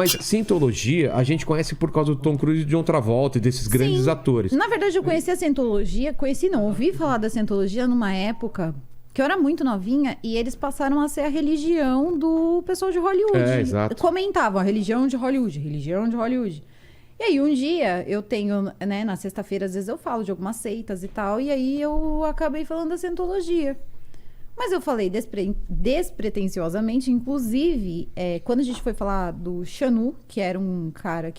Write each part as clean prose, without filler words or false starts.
Mas Cientologia a gente conhece por causa do Tom Cruise e de John Travolta e desses grandes atores. Na verdade, eu conheci a Cientologia, ouvi falar da Cientologia numa época que eu era muito novinha e eles passaram a ser a religião do pessoal de Hollywood. É, exato. Comentavam a religião de Hollywood, religião de Hollywood. E aí um dia eu tenho, né, na sexta-feira às vezes eu falo de algumas seitas e tal, e aí eu acabei falando da Cientologia. Mas eu falei despretensiosamente, inclusive, quando a gente foi falar do Xanu, que era um cara,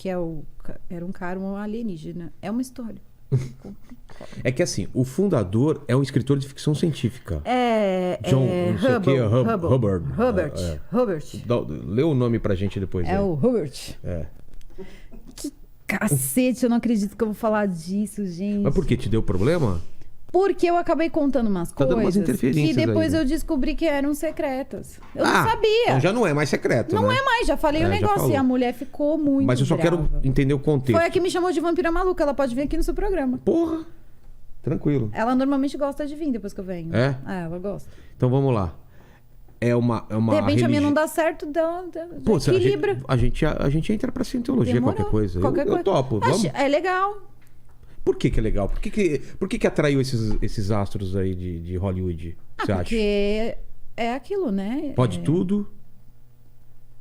um alienígena, é uma história. É que assim, o fundador é um escritor de ficção científica. John, não sei o quê, Hubbard. Lê o nome pra gente depois. É o Hubbard. Que cacete, eu não acredito que eu vou falar disso, gente. Mas por que? Te deu problema? Porque eu acabei contando umas dando umas coisas que depois aí, né? eu descobri que eram secretas. Eu não sabia. Então já não é mais secreto, Não né? é mais, já falei o negócio e a mulher ficou muito Mas eu só brava. quero entender o contexto. Foi a que me chamou de vampira maluca, ela pode vir aqui no seu programa. Porra! Tranquilo. Ela normalmente gosta de vir depois que eu venho. É? Ela gosta. Então vamos lá. É uma De repente a minha não dá certo, Pô, equilibra. a gente entra pra Cientologia, Demorou. qualquer coisa. Qualquer coisa. Eu topo. Vamos? É legal. Por que é legal? Por que atraiu esses astros aí de Hollywood? Você acha? Porque é aquilo, né? Pode tudo?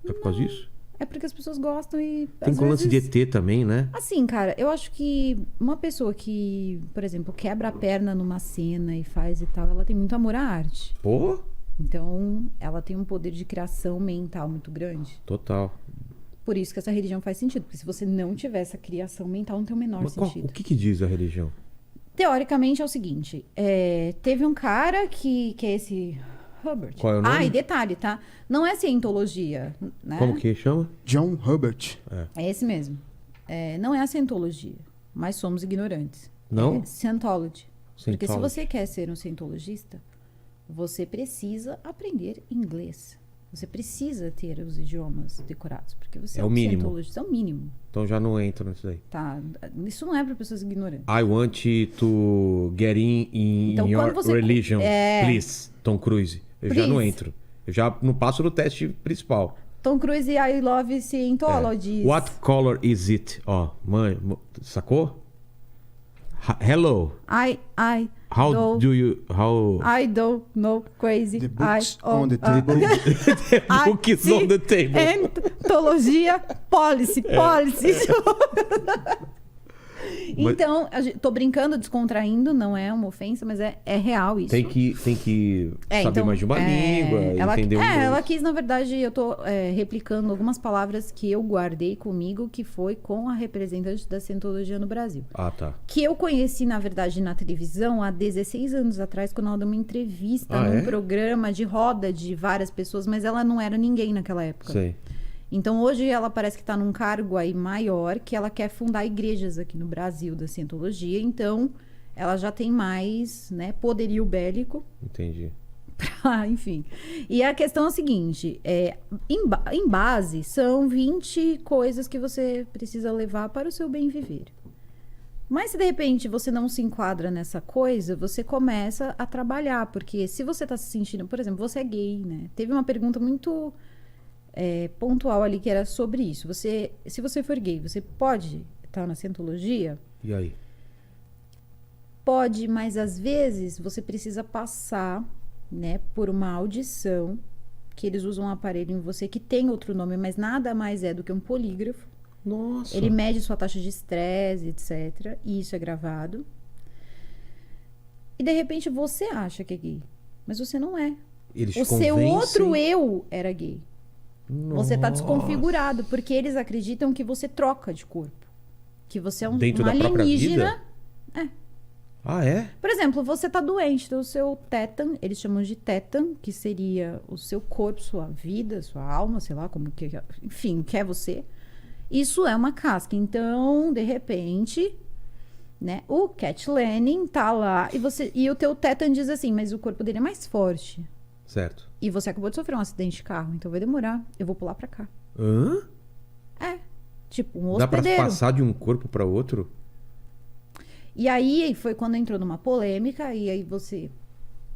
É por causa disso? É porque as pessoas gostam e... Tem com lance de ET também, né? Assim, cara, eu acho que uma pessoa que, por exemplo, quebra a perna numa cena e faz e tal, ela tem muito amor à arte. Pô, Então, ela tem um poder de criação mental muito grande. total. Por isso que essa religião faz sentido. Porque se você não tiver essa criação mental, não tem o menor Mas sentido. o que diz a religião? Teoricamente é o seguinte. Teve um cara que é esse... Hubbard. Qual é o nome? E detalhe, tá? Não é cientologia, né? Como que chama? John Hubbard. É esse mesmo. Não é a cientologia, mas somos ignorantes. Não? É Scientology. Porque se Scientology. você quer ser um cientologista, você precisa aprender inglês. Você precisa ter os idiomas decorados. Porque você É o mínimo. cientologista. É o mínimo. Então já não entro nisso aí. Tá? Isso não é para pessoas ignorantes. I want to get in Então, your quando você- religion, please, Tom Cruise. Eu já não Please. entro. Eu já não passo no teste principal. Tom Cruise e I Love Scientology. What color is it? Ó, mãe, sacou? Hello. I How don't- do you... How... I don't know crazy. The books on the table. The book is on the table. Entologia, policy. Então, tô brincando, descontraindo, não é uma ofensa, mas é real isso. Tem que saber então, mais de uma língua, entender o inglês. ela quis, na verdade, eu tô replicando algumas palavras que eu guardei comigo, que foi com a representante da Cientologia no Brasil. Ah, tá. Que eu conheci, na verdade, na televisão há 16 anos atrás, quando ela deu uma entrevista num programa de roda de várias pessoas, mas ela não era ninguém naquela época. Sei. Então, hoje ela parece que está num cargo aí maior, que ela quer fundar igrejas aqui no Brasil da Cientologia. Então, ela já tem mais, né, poderio bélico. Entendi. Enfim. E a questão é a seguinte, em base, são 20 coisas que você precisa levar para o seu bem viver. Mas se de repente você não se enquadra nessa coisa, você começa a trabalhar. Porque se você está se sentindo, por exemplo, você é gay, né? Teve uma pergunta muito... pontual ali que era sobre isso. Se você for gay, você pode estar na Cientologia? E aí? Pode, mas às vezes você precisa passar, né, por uma audição, que eles usam um aparelho em você que tem outro nome, mas nada mais é do que um polígrafo. Nossa. Ele mede sua taxa de estresse, etc. E isso é gravado. E de repente você acha que é gay, mas você não é. Eles O seu outro eu era gay. Você está desconfigurado, porque eles acreditam que você troca de corpo. Que você é um Dentro da própria alienígena. Ah, é? Por exemplo, você está doente, então o seu tétan, eles chamam de tétan, que seria o seu corpo, sua vida, sua alma, sei lá, como que, enfim, o que é você. Isso é uma casca. Então, de repente, né, o Cat Lanning tá lá e o teu tétan diz assim, mas o corpo dele é mais forte. Certo. E você acabou de sofrer um acidente de carro, então vai demorar. Eu vou pular pra cá. Hã? Tipo, um Dá pra hospedeiro. passar de um corpo pra outro? E aí foi quando entrou numa polêmica, e aí você...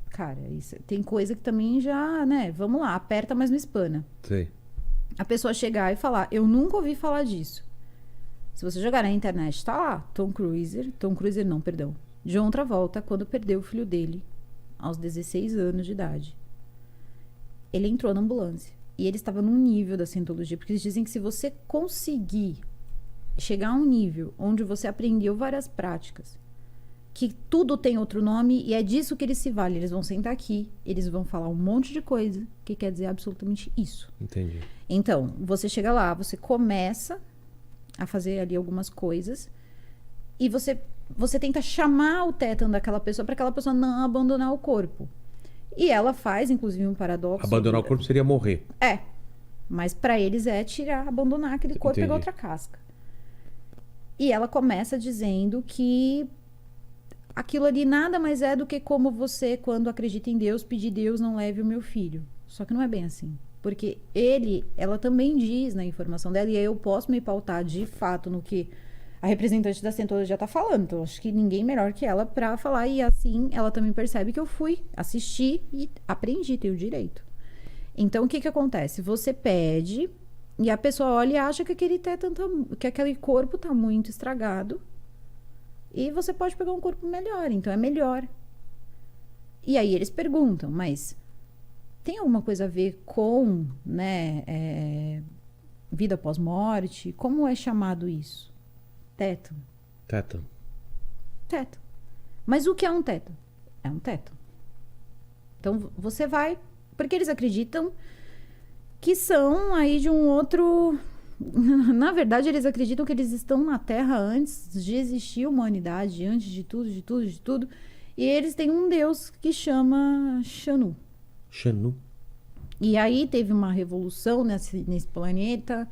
Cara, isso, tem coisa que também já, né? Vamos lá, aperta, mas não espana. Sei. a pessoa chegar e falar, eu nunca ouvi falar disso. Se você jogar na internet, tá lá, Tom Cruise não, perdão, John Travolta, quando perdeu o filho dele, aos 16 anos de idade. Ele entrou na ambulância. E ele estava num nível da cientologia, porque eles dizem que se você conseguir chegar a um nível onde você aprendeu várias práticas, que tudo tem outro nome, e é disso que eles se valem. Eles vão sentar aqui, eles vão falar um monte de coisa, que quer dizer absolutamente isso. Entendi. Então, você chega lá, você começa a fazer ali algumas coisas, e você tenta chamar o tétano daquela pessoa para aquela pessoa não abandonar o corpo. E ela faz, inclusive, um paradoxo. Abandonar o corpo seria morrer. É. Mas para eles é abandonar aquele corpo e pegar outra casca. E ela começa dizendo que aquilo ali nada mais é do que como você, quando acredita em Deus, pedir Deus não leve o meu filho. Só que não é bem assim. Porque ela também diz na informação dela, e aí eu posso me pautar de fato no que a representante da Cientologia está falando. Então, acho que ninguém melhor que ela para falar. E assim, ela também percebe que eu fui assistir e aprendi, tenho direito. Então, o que acontece? Você pede e a pessoa olha e acha que aquele corpo está muito estragado. E você pode pegar um corpo melhor. Então, é melhor. E aí, eles perguntam, mas tem alguma coisa a ver com, né, vida pós-morte? Como é chamado isso? Tétano. Mas o que é um tétano? É um tétano. Então, você vai... Porque eles acreditam que são aí de um outro... Na verdade, eles acreditam que eles estão na Terra antes de existir a humanidade, antes de tudo. E eles têm um deus que chama Xanu. E aí teve uma revolução nesse planeta...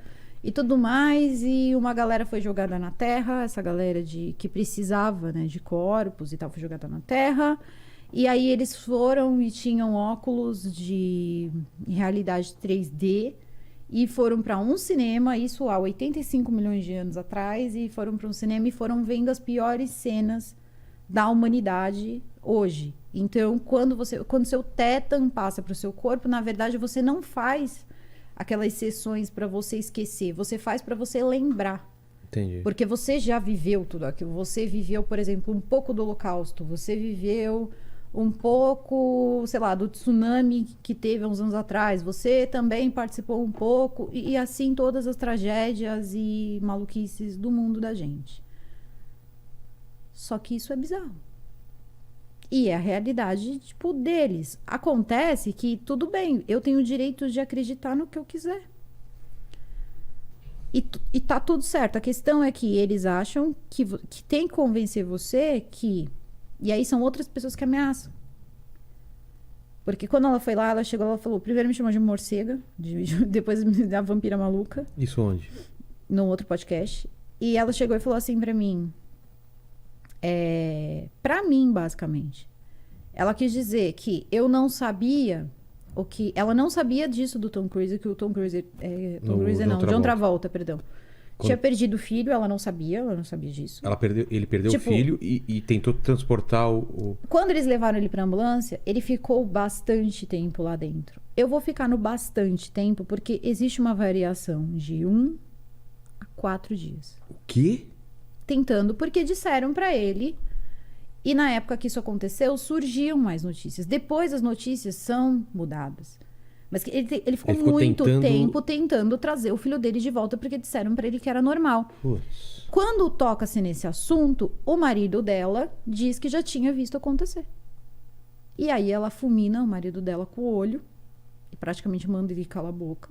E tudo mais, e uma galera foi jogada na Terra, essa galera que precisava, né, de corpos e tal, foi jogada na Terra. E aí eles foram e tinham óculos de realidade 3D e foram para um cinema, isso há 85 milhões de anos atrás, e foram para um cinema e foram vendo as piores cenas da humanidade hoje. Então, quando seu tétano passa para o seu corpo, na verdade, você não faz... aquelas sessões para você esquecer. Você faz para você lembrar. Entendi. Porque você já viveu tudo aquilo. Você viveu, por exemplo, um pouco do Holocausto. Você viveu um pouco, sei lá, do tsunami que teve há uns anos atrás. Você também participou um pouco. E assim todas as tragédias e maluquices do mundo da gente. Só que isso é bizarro. E é a realidade, tipo, deles. Acontece que, tudo bem, eu tenho o direito de acreditar no que eu quiser. E tá tudo certo. A questão é que eles acham que tem que convencer você que... E aí são outras pessoas que ameaçam. Porque quando ela foi lá, ela chegou, ela falou... Primeiro me chamou de morcega, depois da vampira maluca. Isso onde? Num outro podcast. E ela chegou e falou assim pra mim... Pra mim, basicamente. Ela quis dizer que eu não sabia ela não sabia disso do Tom Cruise, que o Tom Cruise... John Travolta, perdão. Tinha perdido o filho, ela não sabia disso. Ele perdeu o filho e tentou transportar o... Quando eles levaram ele pra ambulância, ele ficou bastante tempo lá dentro. Eu vou ficar no bastante tempo, porque existe uma variação de 1 a 4 dias. O quê? Tentando, porque disseram pra ele, e na época que isso aconteceu, surgiam mais notícias. Depois as notícias são mudadas. Mas ele ficou muito tempo tentando trazer o filho dele de volta, porque disseram pra ele que era normal. Putz. Quando toca-se nesse assunto, o marido dela diz que já tinha visto acontecer. E aí ela fulmina o marido dela com o olho, e praticamente manda ele calar a boca.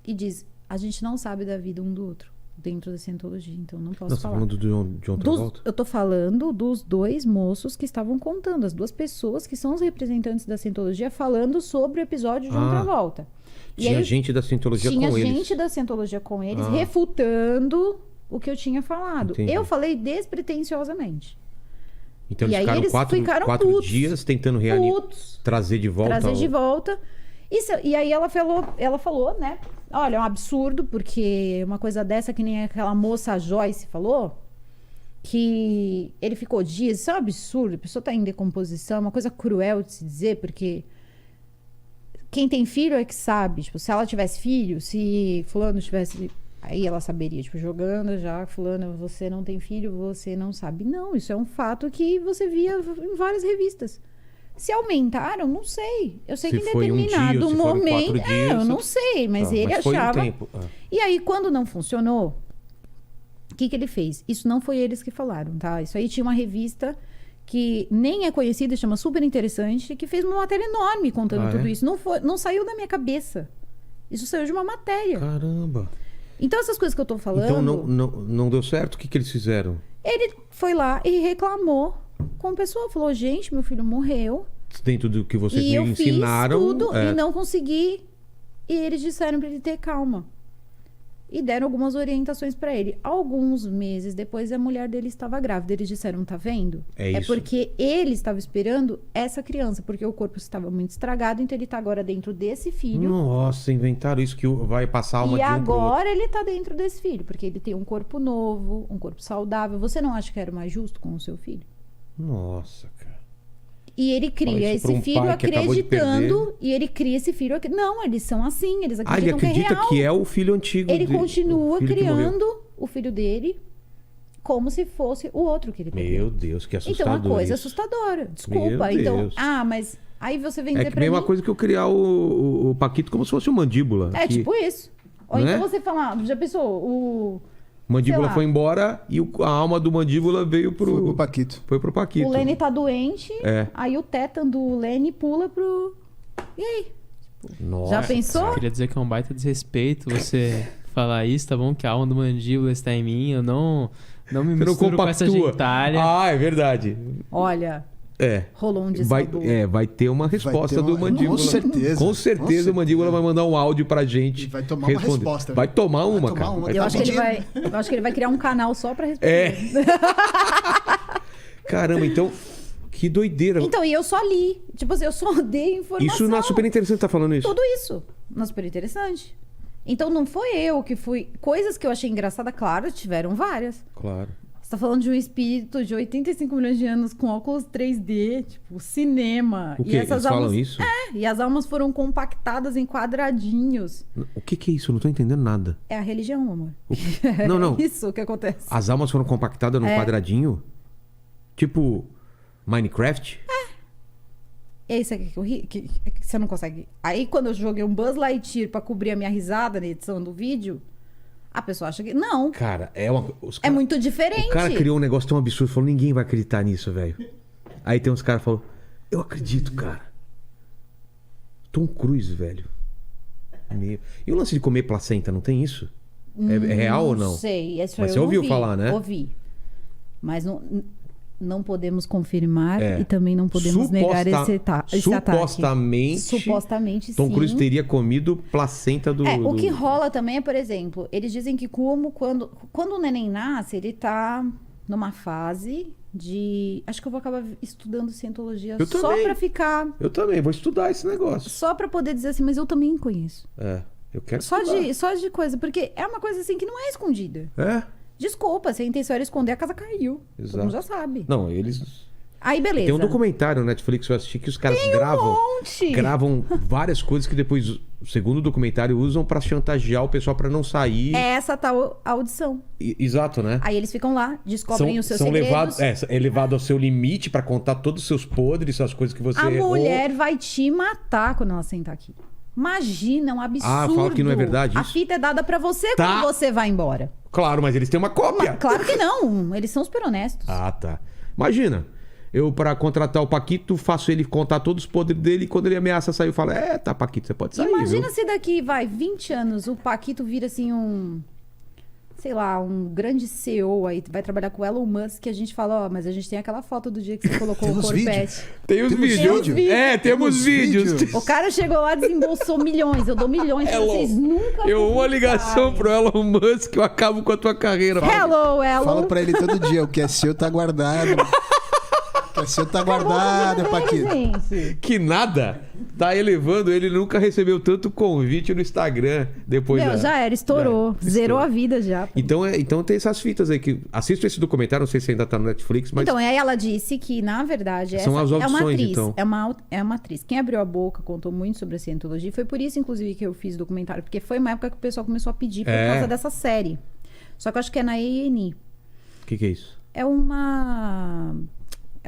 E diz, a gente não sabe da vida um do outro. Dentro da Cientologia, então não posso falar. Você tá falando do John Travolta? Eu tô falando dos 2 moços que estavam contando, as 2 pessoas que são os representantes da Cientologia falando sobre o episódio de John Travolta. Tinha gente da Cientologia com eles. Tinha gente da Cientologia com eles, refutando o que eu tinha falado. Entendi. Eu falei despretensiosamente. Então eles ficaram 4 dias tentando trazer de volta. E aí ela falou, né? Olha, é um absurdo, porque uma coisa dessa, que nem aquela moça Joyce falou, que ele ficou dias, isso é um absurdo, a pessoa tá em decomposição, é uma coisa cruel de se dizer, porque quem tem filho é que sabe. Tipo, se ela tivesse filho, se fulano tivesse... Aí ela saberia, tipo, jogando já, fulano, você não tem filho, você não sabe. Não, isso é um fato que você via em várias revistas. Se aumentaram, não sei. Eu sei Se que em foi um determinado dia, se foram momento... 4 dias, eu não sei, mas ele mas foi achava... um tempo. E aí, quando não funcionou, o que ele fez? Isso não foi eles que falaram, tá? Isso aí tinha uma revista que nem é conhecida, chama Super Interessante, que fez uma matéria enorme contando tudo isso. Não saiu da minha cabeça. Isso saiu de uma matéria. Caramba. Então, essas coisas que eu tô falando... Então, não deu certo? O que eles fizeram? Ele foi lá e reclamou com o pessoal. Falou, gente, meu filho morreu. Dentro do que vocês E me eu ensinaram... fiz tudo e não consegui. E eles disseram pra ele ter calma. E deram algumas orientações pra ele. Alguns meses depois, a mulher dele estava grávida. Eles disseram, tá vendo? É isso. Porque ele estava esperando essa criança. Porque o corpo estava muito estragado. Então, ele tá agora dentro desse filho. Nossa, inventaram isso que vai passar uma E de um pro outro. agora ele tá dentro desse filho. Porque ele tem um corpo novo, um corpo saudável. Você não acha que era mais justo com o seu filho? Nossa, cara. E ele Fala cria isso pra esse um filho pai que acabou de acreditando. E ele cria esse filho... Não, eles são assim. Eles Ele acreditam acredita que é real. que é o filho antigo. Ele dele, continua o filho que morreu. criando o filho dele como se fosse o outro que ele perdeu. Meu Deus, que assustador. Então, uma coisa isso. assustadora. Desculpa. Meu Então, Deus. mas aí você vem É dizer que pra mesma mim... coisa que eu criar o Paquito como se fosse uma mandíbula. É que tipo isso. Ou Né? então você falar... Já pensou? O Mandíbula sei lá. foi embora e a alma do mandíbula veio pro... Foi pro Paquito. Foi pro Paquito. Lenny tá doente. É. Aí o tétano do Lenny pula pro... E aí? Nossa, Já pensou? Eu queria dizer que é um baita desrespeito você falar isso, tá bom? Que a alma do mandíbula está em mim, eu não me Você não misturo com essa compactua. gentalha. Ah, é verdade. Olha... É. Rolou um Vai, dissabor. vai ter uma resposta ter uma- do mandíbula. com certeza. Com certeza Com o mandíbula vai mandar um áudio pra gente. E vai tomar uma resposta, Vai velho. tomar uma, Vai tomar cara. uma. Vai Eu Tá acho, que ele pedindo? vai, eu acho que ele vai criar um canal só pra responder. É. Caramba, então, que doideira. Então, e eu só li. Tipo assim, eu só dei informação. Isso na Super Interessante tá falando isso. Tudo isso. Na Super Interessante. Então, não foi eu que fui... Coisas que eu achei engraçada, claro, tiveram várias. Claro. Você tá falando de um espírito de 85 milhões de anos com óculos 3D, tipo, cinema. O quê? Eles falam isso? E as almas foram compactadas em quadradinhos. O que é isso? Eu não tô entendendo nada. É a religião, amor. Não, não. É isso que acontece. As almas foram compactadas num quadradinho? Tipo Minecraft? E aí você quer que eu ri? Que você não consegue. Aí quando eu joguei um Buzz Lightyear pra cobrir a minha risada na edição do vídeo, a pessoa acha que. Não. Cara, é uma... É muito diferente. O cara criou um negócio tão absurdo, falou, ninguém vai acreditar nisso, velho. Aí tem uns caras que falam, eu acredito, cara. Tom Cruise, velho. Meu... E o lance de comer placenta, não tem isso? É real ou não? Não sei. Isso Mas eu você ouviu ouvi, falar, né? Ouvi. Mas não podemos confirmar É. e também não podemos negar esse ataque. Supostamente, Tom sim. Cruise teria comido placenta do... O que rola também é, por exemplo, eles dizem que quando o neném nasce, ele tá numa fase de... Acho que eu vou acabar estudando cientologia Eu só também. pra ficar... Eu também, vou estudar esse negócio. Só pra poder dizer assim, mas eu também conheço. Eu quero Só estudar. de coisa, porque é uma coisa assim que não é escondida. É? Desculpa, se a intenção era esconder, a casa caiu. Todo Exato. mundo já sabe. Não, eles... Aí, beleza. Tem um documentário no Netflix que eu assisti que os caras monte! gravam várias coisas que depois, segundo o documentário, usam pra chantagear o pessoal pra não sair. É essa tal audição. Exato, né? Aí eles ficam lá, descobrem os seus são segredos. é levado ao seu limite pra contar todos os seus podres, as coisas que você A errou. mulher vai te matar quando ela sentar aqui. Imagina, um absurdo. Ah, fala que não é verdade A isso? fita é dada pra você Tá. quando você vai embora. Claro, mas eles têm uma cópia. Claro que não. Eles são super honestos. Ah, tá. Imagina, eu pra contratar o Paquito, faço ele contar todos os podres dele e quando ele ameaça sair, eu falo, tá, Paquito, você pode sair, Imagina viu? se daqui, 20 anos, o Paquito vira assim sei lá, um grande CEO aí, vai trabalhar com o Elon Musk, que a gente fala, mas a gente tem aquela foto do dia que você colocou o Temos corpete. Tem os Temos vídeos. vídeo? Temos vídeos. O cara chegou lá e desembolsou milhões. Eu dou milhões pra vocês nunca Uma ligação acreditarem. pro Elon Musk, eu acabo com a tua carreira. Hello, Elon. Fala pra ele todo dia, o que é seu tá guardado. O que é seu tá guardado, Acabou de Paquito. vender, gente. Que nada. tá elevando, ele nunca recebeu tanto convite no Instagram depois Meu, da... já era, estourou. Já era, Zerou estourou. a vida já. Então tem essas fitas aí que... Assista esse documentário, não sei se ainda tá no Netflix, mas... Então, aí ela disse que, na verdade, São as essa é uma audições, atriz. então. É uma atriz. Quem abriu a boca, contou muito sobre a cientologia. Foi por isso, inclusive, que eu fiz o documentário. Porque foi uma época que o pessoal começou a pedir por causa dessa série. Só que eu acho que é na A&E. O que é isso? É um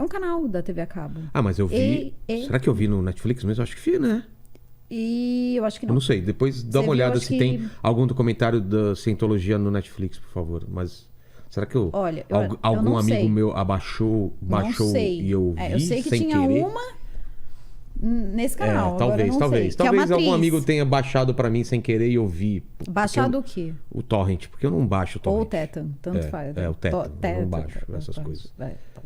canal da TV a cabo. Ah, mas eu vi... Será que eu vi no Netflix mesmo? Acho que vi, né? E eu acho que Eu não. não sei. Depois dá Você uma viu, olhada acho se que- tem algum documentário da cientologia no Netflix, por favor. Mas será que Olha, algum não amigo sei. meu baixou Não sei. e eu vi Eu sei que sem tinha querer? uma nesse canal. Agora talvez, eu não talvez. sei. Que é uma Talvez algum atriz. amigo tenha baixado pra mim sem querer e eu vi. Porque Baixado o quê? o torrent, porque eu não baixo o torrent. Ou o Tetan, tanto É, faz. é, o Tetan, eu não baixo Tetan, essas coisas.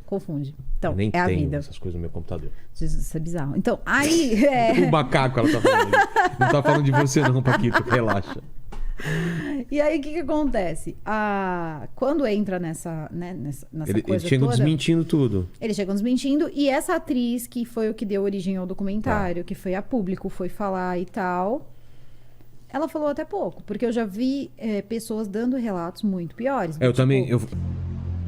Confunde. Então, Eu nem é a tenho vida. essas coisas no meu computador. Isso é bizarro. Então, aí... O macaco, ela tá falando. Não tá falando de você não, Paquito. Relaxa. E aí, o que acontece? Quando entra nessa Ele coisa chega toda... desmentindo tudo. Eles chegam desmentindo. E essa atriz, que foi o que deu origem ao documentário, que foi a público, foi falar e tal... Ela falou até pouco. Porque eu já vi pessoas dando relatos muito piores. Eu também...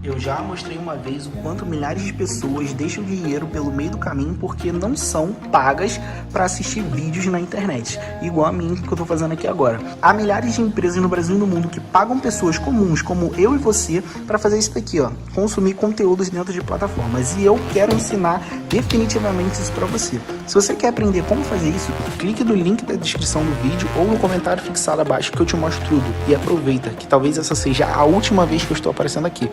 Eu já mostrei uma vez o quanto milhares de pessoas deixam dinheiro pelo meio do caminho porque não são pagas para assistir vídeos na internet, igual a mim que eu tô fazendo aqui agora. Há milhares de empresas no Brasil e no mundo que pagam pessoas comuns como eu e você para fazer isso daqui, ó, consumir conteúdos dentro de plataformas. E eu quero ensinar definitivamente isso para você. Se você quer aprender como fazer isso, clique no link da descrição do vídeo ou no comentário fixado abaixo que eu te mostro tudo. E aproveita, que talvez essa seja a última vez que eu estou aparecendo aqui.